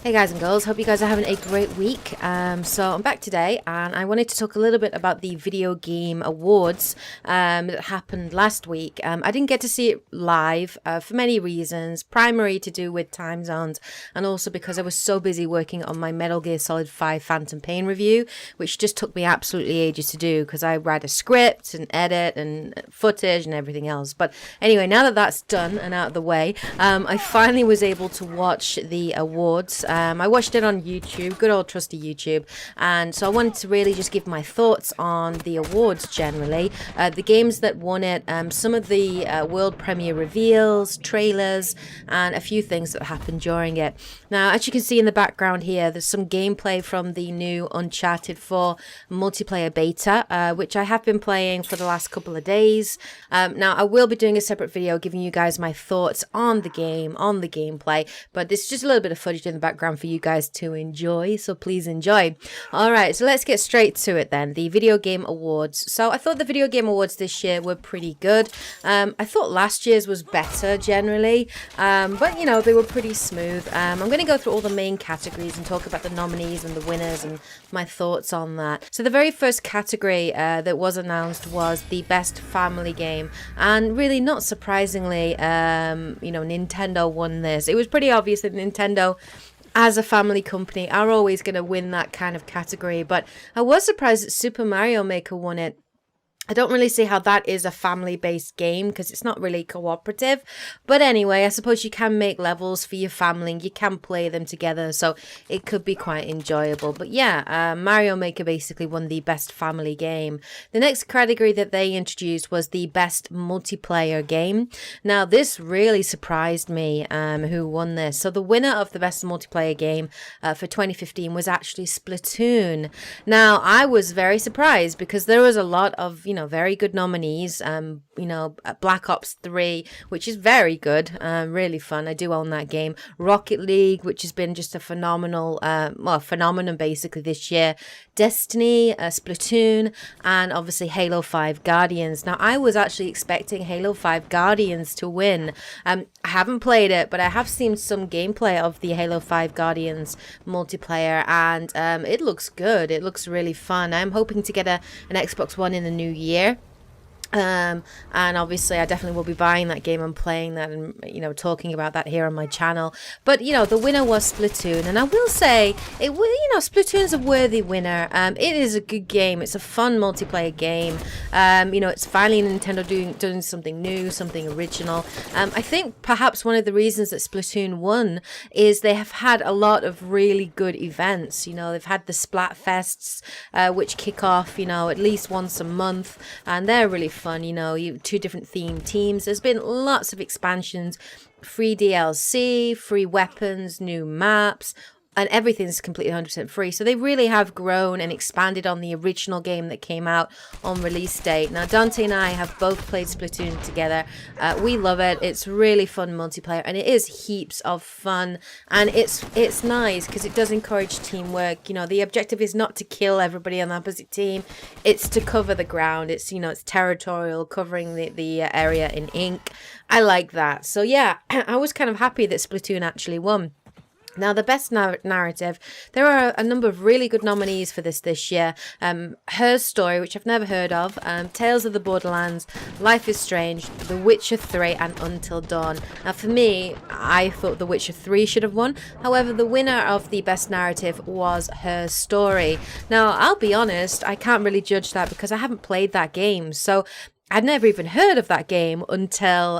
Hey guys and girls, hope you guys are having a great week. So I'm back today and I wanted to talk a little bit about the Video Game Awards that happened last week. I didn't get to see it live for many reasons, primarily to do with time zones and also because I was so busy working on my Metal Gear Solid 5 Phantom Pain review, which just took me absolutely ages to do because I write a script and edit and footage and everything else. But anyway, now that that's done and out of the way, I finally was able to watch the awards. I watched it on YouTube, good old trusty YouTube, and so I wanted to really just give my thoughts on the awards generally, the games that won it, some of the world premiere reveals, trailers, and a few things that happened during it. Now, as you can see in the background here, there's some gameplay from the new Uncharted 4 multiplayer beta, which I have been playing for the last couple of days. Now, I will be doing a separate video giving you guys my thoughts on the game, on the gameplay, but this is just a little bit of footage in the background for you guys to enjoy, so please enjoy. Alright, so let's get straight to it then, the Video Game Awards. So I thought the Video Game Awards this year were pretty good. I thought last year's was better generally, but you know, they were pretty smooth. I'm going to go through all the main categories and talk about the nominees and the winners and my thoughts on that. So the very first category that was announced was the Best Family Game, and really not surprisingly, you know, Nintendo won this. It was pretty obvious that Nintendo, as a family company, are always going to win that kind of category, but I was surprised that Super Mario Maker won it. I don't really see how that is a family-based game because it's not really cooperative. But anyway, I suppose you can make levels for your family and you can play them together, so it could be quite enjoyable. But yeah, Mario Maker basically won the best family game. The next category that they introduced was the best multiplayer game. Now, this really surprised me, who won this. So the winner of the best multiplayer game for 2015 was actually Splatoon. Now, I was very surprised because there was a lot of, you know, very good nominees. You know, Black Ops 3, which is very good, really fun. I do own that game. Rocket League, which has been just a phenomenal, phenomenon basically this year. Destiny, Splatoon, and obviously Halo 5 Guardians. Now, I was actually expecting Halo 5 Guardians to win. I haven't played it, but I have seen some gameplay of the Halo 5 Guardians multiplayer, and it looks good. It looks really fun. I'm hoping to get an Xbox One in the new year. And obviously I definitely will be buying that game and playing that and, you know, talking about that here on my channel. But, you know, the winner was Splatoon, and I will say, you know, Splatoon's a worthy winner. It is a good game. It's a fun multiplayer game. You know, it's finally Nintendo doing something new, something original. I think perhaps one of the reasons that Splatoon won is they have had a lot of really good events. You know, they've had the Splatfests, which kick off, you know, at least once a month, and they're really fun. You know, two different themed teams. There's been lots of expansions, free DLC, free weapons, new maps, and everything's completely 100% free. So they really have grown and expanded on the original game that came out on release date. Now, Dante and I have both played Splatoon together. We love it. It's really fun multiplayer, and it is heaps of fun. And it's nice because it does encourage teamwork. You know, the objective is not to kill everybody on the opposite team. It's to cover the ground. It's, you know, it's territorial, covering the area in ink. I like that. So yeah, I was kind of happy that Splatoon actually won. Now, the best narrative, there are a number of really good nominees for this year. Her Story, which I've never heard of, Tales of the Borderlands, Life is Strange, The Witcher 3, and Until Dawn. Now, for me, I thought The Witcher 3 should have won. However, the winner of the best narrative was Her Story. Now, I'll be honest, I can't really judge that because I haven't played that game. So I'd never even heard of that game until,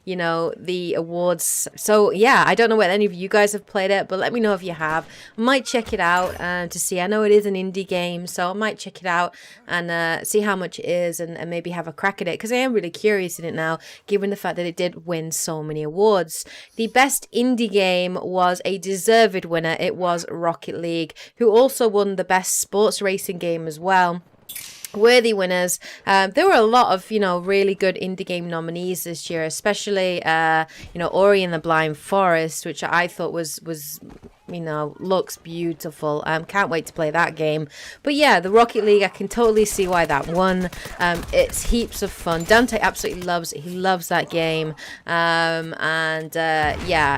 you know, the awards. So, yeah, I don't know whether any of you guys have played it, but let me know if you have. I might check it out to see. I know it is an indie game, so I might check it out and see how much it is and maybe have a crack at it, because I am really curious in it now, given the fact that it did win so many awards. The best indie game was a deserved winner. It was Rocket League, who also won the best sports racing game as well. Worthy winners. There were a lot of, you know, really good indie game nominees this year, especially, you know, Ori and the Blind Forest, which I thought was looks beautiful. Can't wait to play that game. But yeah, the Rocket League, I can totally see why that won. It's heaps of fun. Dante absolutely loves it. He loves that game. Yeah,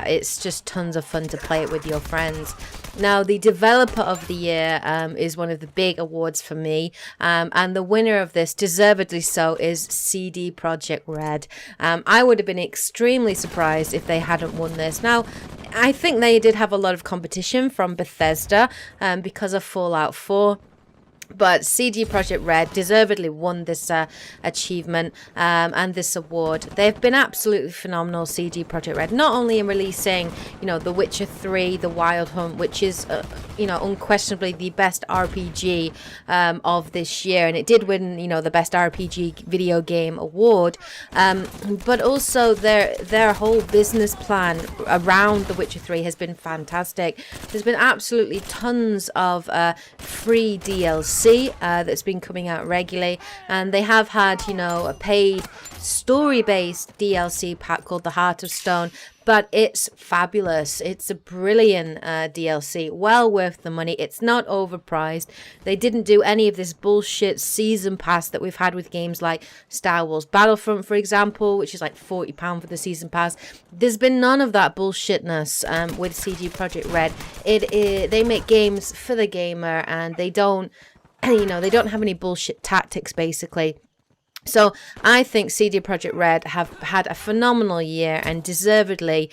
it's just tons of fun to play it with your friends. Now, the Developer of the Year is one of the big awards for me, and the winner of this, deservedly so, is CD Projekt Red. I would have been extremely surprised if they hadn't won this. Now, I think they did have a lot of competition from Bethesda because of Fallout 4. But CD Projekt Red deservedly won this achievement and this award. They've been absolutely phenomenal, CD Projekt Red, not only in releasing, The Witcher 3, The Wild Hunt, which is, unquestionably the best RPG of this year. And it did win, the best RPG video game award. But also their whole business plan around The Witcher 3 has been fantastic. There's been absolutely tons of free DLC that's been coming out regularly, and they have had a paid story-based DLC pack called the Heart of Stone, but it's fabulous. It's a brilliant DLC, well worth the money. It's not overpriced. They didn't do any of this bullshit season pass that we've had with games like Star Wars Battlefront, for example, which is like £40 for the season pass. There's been none of that bullshitness with CD Projekt Red. They make games for the gamer, and they don't have any bullshit tactics, basically. So I think CD Projekt Red have had a phenomenal year and deservedly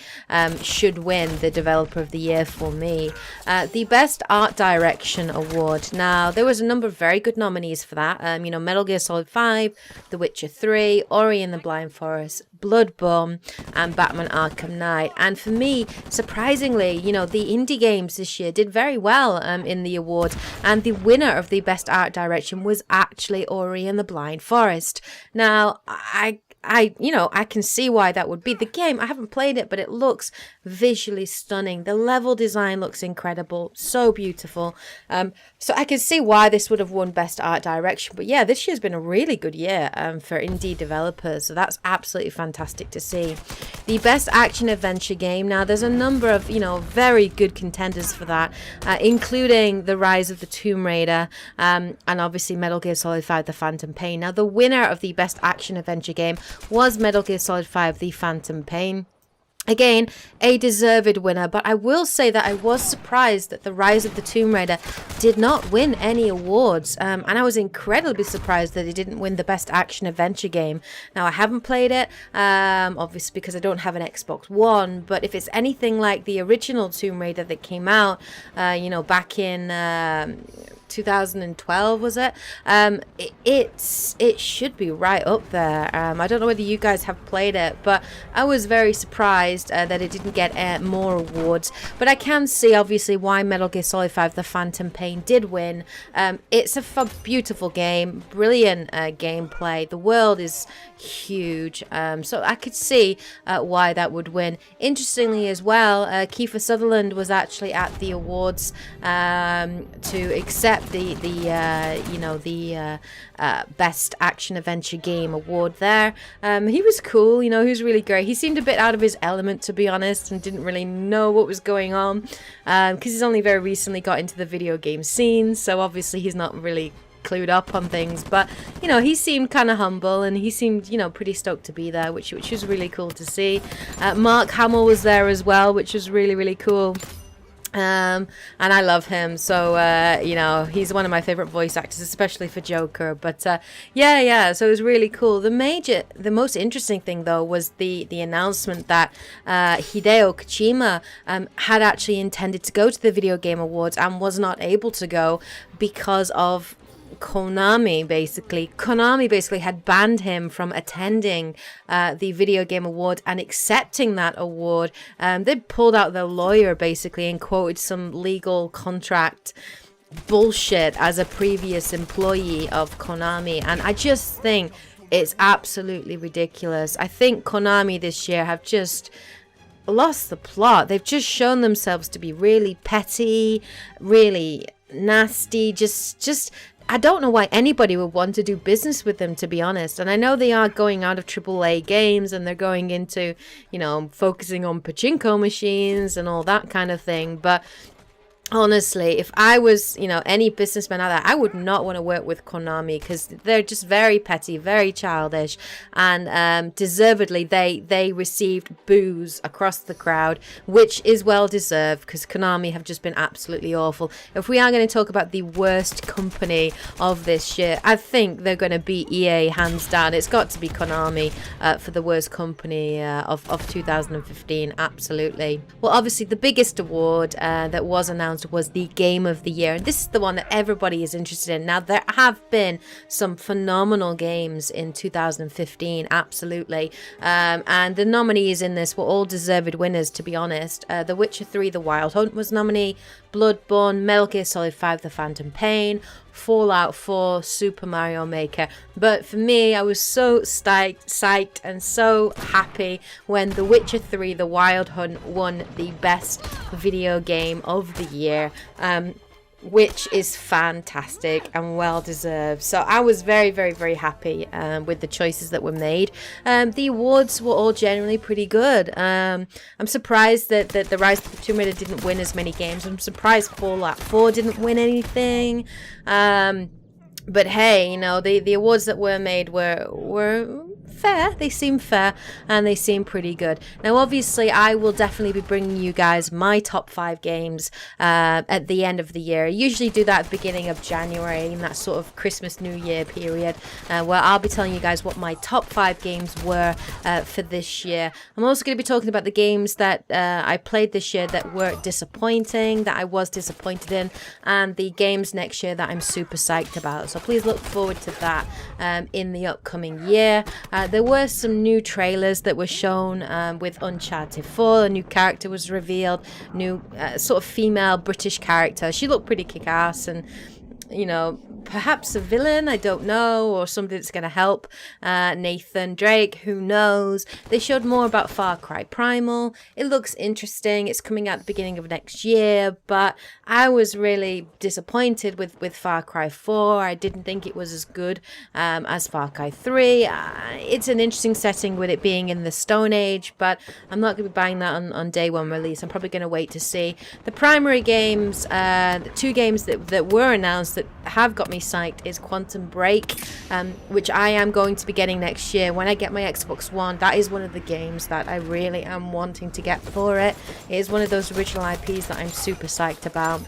should win the Developer of the Year for me. The Best Art Direction Award. Now, there was a number of very good nominees for that. Metal Gear Solid 5, The Witcher 3, Ori and the Blind Forest, Bloodborne, and Batman Arkham Knight. And for me, surprisingly, the indie games this year did very well in the awards. And the winner of the Best Art Direction was actually Ori and the Blind Forest. Now, I can see why that would be. The game, I haven't played it, but it looks visually stunning. The level design looks incredible, so beautiful. So I can see why this would have won Best Art Direction. But yeah, this year's been a really good year for indie developers, so that's absolutely fantastic to see. The Best Action Adventure Game. Now, there's a number of, very good contenders for that, including The Rise of the Tomb Raider, and obviously Metal Gear Solid 5, The Phantom Pain. Now, the winner of the Best Action Adventure Game was Metal Gear Solid 5, The Phantom Pain. Again, a deserved winner, but I will say that I was surprised that The Rise of the Tomb Raider did not win any awards, and I was incredibly surprised that it didn't win the Best Action Adventure Game. Now, I haven't played it, obviously because I don't have an Xbox One, but if it's anything like the original Tomb Raider that came out, back in 2012, was it? It should be right up there. I don't know whether you guys have played it, but I was very surprised that it didn't get more awards. But I can see obviously why Metal Gear Solid 5 The Phantom Pain did win. It's a beautiful game, brilliant gameplay. The world is huge, so I could see why that would win. Interestingly as well, Kiefer Sutherland was actually at the awards to accept the Best Action Adventure Game award there. He was cool, he was really great. He seemed a bit out of his element, to be honest, and didn't really know what was going on, because he's only very recently got into the video game scene, so obviously he's not really clued up on things, but he seemed kind of humble, and he seemed pretty stoked to be there, which was really cool to see. Mark Hamill was there as well, which was really, really cool. And I love him, so he's one of my favorite voice actors, especially for Joker. But so it was really cool. The most interesting thing though was the announcement that Hideo Kojima had actually intended to go to the Video Game Awards and was not able to go because of Konami basically had banned him from attending the Video Game Award and accepting that award. They pulled out their lawyer basically and quoted some legal contract bullshit as a previous employee of Konami, and I just think it's absolutely ridiculous. I think Konami this year have just lost the plot. They've just shown themselves to be really petty, really nasty, just I don't know why anybody would want to do business with them, to be honest. And I know they are going out of AAA games and they're going into, focusing on pachinko machines and all that kind of thing. But Honestly, if I was, any businessman out there, I would not want to work with Konami because they're just very petty, very childish, and deservedly they received boos across the crowd, which is well deserved because Konami have just been absolutely awful. If we are going to talk about the worst company of this year, I think they're going to be EA hands down. It's got to be Konami for the worst company of 2015, absolutely. Well, obviously the biggest award that was announced was the Game of the Year, and this is the one that everybody is interested in. Now, there have been some phenomenal games in 2015, absolutely, and the nominees in this were all deserved winners, to be honest. The Witcher 3 The Wild Hunt was nominee, Bloodborne, Metal Gear Solid 5 The Phantom Pain, Fallout 4, Super Mario Maker. But for me, I was so psyched and so happy when The Witcher 3 The Wild Hunt won the best video game of the year, which is fantastic and well deserved. So I was very, very, very happy with the choices that were made. The awards were all generally pretty good. I'm surprised that the Rise of the Tomb Raider didn't win as many games. I'm surprised Fallout 4 didn't win anything. But hey, the awards that were made were fair. They seem fair and they seem pretty good. Now, obviously, I will definitely be bringing you guys my top 5 games at the end of the year. I usually do that at the beginning of January, in that sort of Christmas New Year period, where I'll be telling you guys what my top 5 games were for this year. I'm also going to be talking about the games that I played this year that were disappointing, that I was disappointed in, and the games next year that I'm super psyched about. So please look forward to that in the upcoming year. There were some new trailers that were shown with Uncharted 4. A new character was revealed, new sort of female British character. She looked pretty kick-ass and, perhaps a villain, I don't know, or somebody that's going to help Nathan Drake, who knows. They showed more about Far Cry Primal. It looks interesting. It's coming out at the beginning of next year, but I was really disappointed with Far Cry 4. I didn't think it was as good as Far Cry 3. It's an interesting setting with it being in the Stone Age, but I'm not going to be buying that on day one release. I'm probably going to wait to see. The primary games, the 2 games that were announced that have got me psyched is Quantum Break, which I am going to be getting next year when I get my Xbox One. That is one of the games that I really am wanting to get for it. It is one of those original IPs that I'm super psyched about.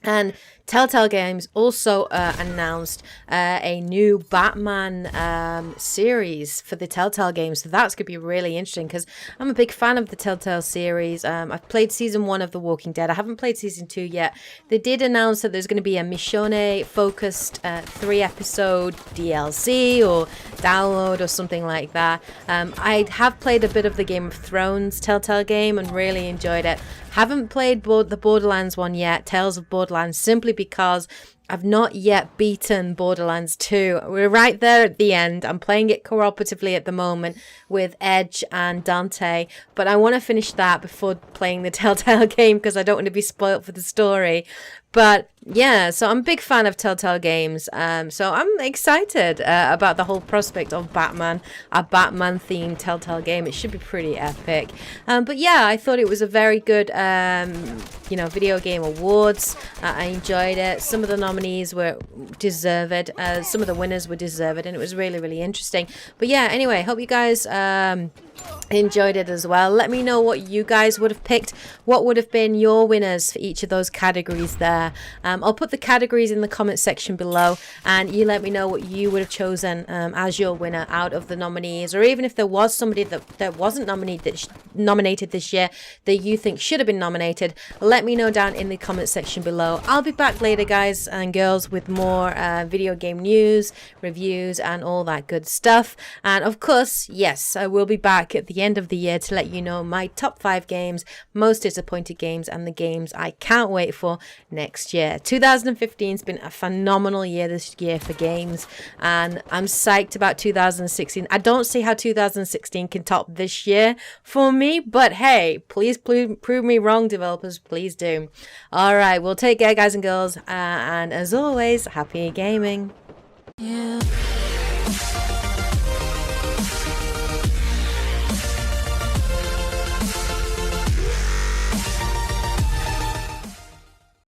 And Telltale Games also announced a new Batman series for the Telltale Games. So that's going to be really interesting because I'm a big fan of the Telltale series. I've played season 1 of The Walking Dead. I haven't played season 2 yet. They did announce that there's going to be a Michonne-focused 3-episode DLC or download or something like that. I have played a bit of the Game of Thrones Telltale game and really enjoyed it. Haven't played the Borderlands one yet, Tales of Borderlands, simply because I've not yet beaten Borderlands 2. We're right there at the end. I'm playing it cooperatively at the moment with Edge and Dante, but I want to finish that before playing the Telltale game because I don't want to be spoilt for the story. But yeah, so I'm a big fan of Telltale Games. So I'm excited about the whole prospect of Batman, a Batman-themed Telltale game. It should be pretty epic. But yeah, I thought it was a very good, video game awards. I enjoyed it. Some of the nominees were deserved. Some of the winners were deserved, and it was really, really interesting. But yeah, anyway, hope you guys enjoyed it as well. Let me know what you guys would have picked. What would have been your winners for each of those categories there. I'll put the categories in the comment section below, and you let me know what you would have chosen as your winner out of the nominees, or even if there was somebody that wasn't nominated this year that you think should have been nominated. Let me know down in the comment section below. I'll be back later, guys and girls, with more video game news, reviews, and all that good stuff. And of course, yes, I will be back at the end of the year to let you know my top 5 games, most disappointed games, and the games I can't wait for next year. 2015's been a phenomenal year this year for games, and I'm psyched about 2016. I don't see how 2016 can top this year for me, but hey, please prove me wrong, developers. Please do. All right, well, take care, guys and girls, and as always, happy gaming. Yeah.